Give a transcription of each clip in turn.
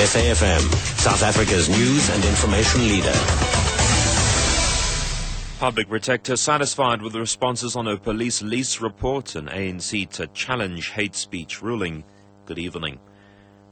SAFM, South Africa's news and information leader. Public Protector satisfied with the responses on her police lease report and ANC to challenge hate speech ruling. Good evening.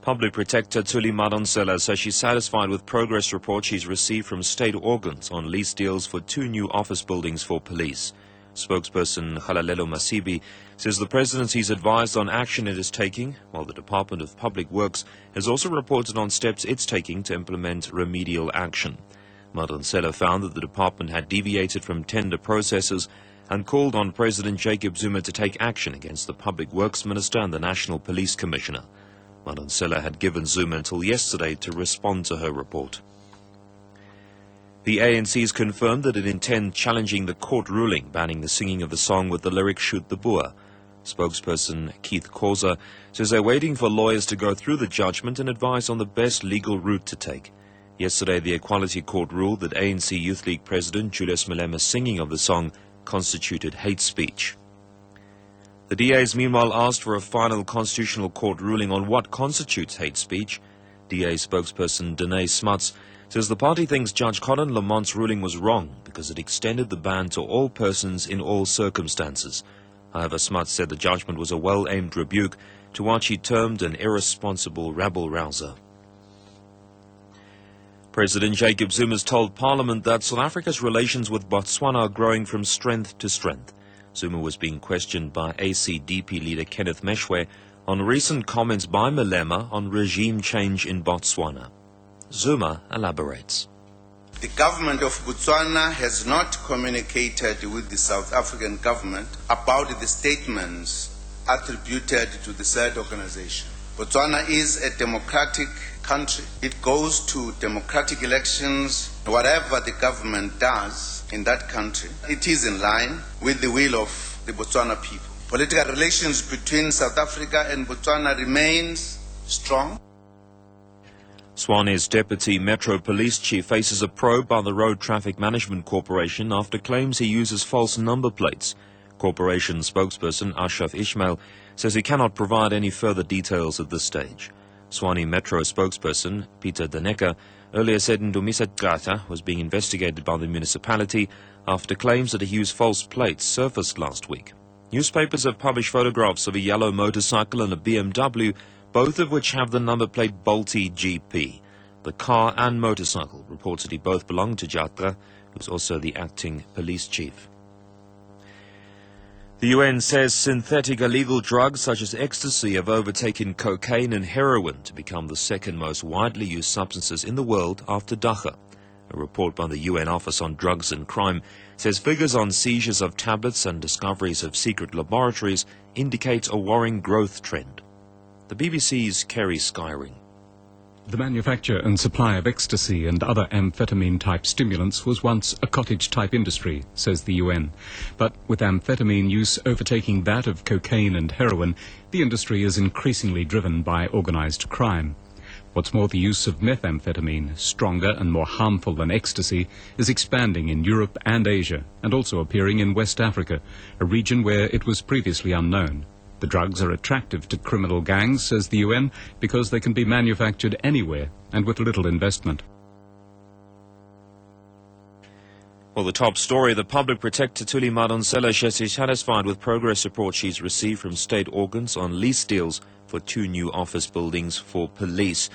Public Protector Thuli Madonsela says she's satisfied with progress reports she's received from state organs on lease deals for 2 new office buildings for police. Spokesperson Kgalalelo Masibi says the presidency's advised on action it is taking, while the Department of Public Works has also reported on steps it's taking to implement remedial action. Madonsela found that the department had deviated from tender processes and called on President Jacob Zuma to take action against the Public Works Minister and the National Police Commissioner. Madonsela had given Zuma until yesterday to respond to her report. The ANC has confirmed that it intends challenging the court ruling banning the singing of the song with the lyric "Shoot the Boer." Spokesperson Keith Khoza says they're waiting for lawyers to go through the judgment and advise on the best legal route to take. Yesterday, the Equality Court ruled that ANC Youth League President Julius Malema's singing of the song constituted hate speech. The DA's meanwhile asked for a final constitutional court ruling on what constitutes hate speech. DA spokesperson Danae Smuts says the party thinks Judge Colin Lamont's ruling was wrong because it extended the ban to all persons in all circumstances. However, Smuts said the judgment was a well-aimed rebuke to what she termed an irresponsible rabble-rouser. President Jacob Zuma has told Parliament that South Africa's relations with Botswana are growing from strength to strength. Zuma was being questioned by ACDP leader Kenneth Meshwe on recent comments by Malema on regime change in Botswana. Zuma elaborates. The government of Botswana has not communicated with the South African government about the statements attributed to the said organization. Botswana is a democratic country. It goes to democratic elections. Whatever the government does in that country, it is in line with the will of the Botswana people. Political relations between South Africa and Botswana remains strong. Swane's Deputy Metro Police Chief faces a probe by the Road Traffic Management Corporation after claims he uses false number plates. Corporation spokesperson Ashraf Ismail says he cannot provide any further details at this stage. Swane Metro spokesperson Peter Daneka earlier said Ndumisa Gata was being investigated by the municipality after claims that he used false plates surfaced last week. Newspapers have published photographs of a yellow motorcycle and a BMW, both of which have the number plate Balti GP. The car and motorcycle reportedly both belong to Jatra, who's also the acting police chief. The UN says synthetic illegal drugs such as ecstasy have overtaken cocaine and heroin to become the second most widely used substances in the world after dacha. A report by the UN Office on Drugs and Crime says figures on seizures of tablets and discoveries of secret laboratories indicate a worrying growth trend. The BBC's Kerry Skyring. The manufacture and supply of ecstasy and other amphetamine-type stimulants was once a cottage-type industry, says the UN. But with amphetamine use overtaking that of cocaine and heroin, the industry is increasingly driven by organized crime. What's more, the use of methamphetamine, stronger and more harmful than ecstasy, is expanding in Europe and Asia, and also appearing in West Africa, a region where it was previously unknown. The drugs are attractive to criminal gangs, says the UN, because they can be manufactured anywhere and with little investment. Well, the top story, the Public Protector Thuli Madonsela says she's satisfied with progress reports she's received from state organs on lease deals for 2 new office buildings for police.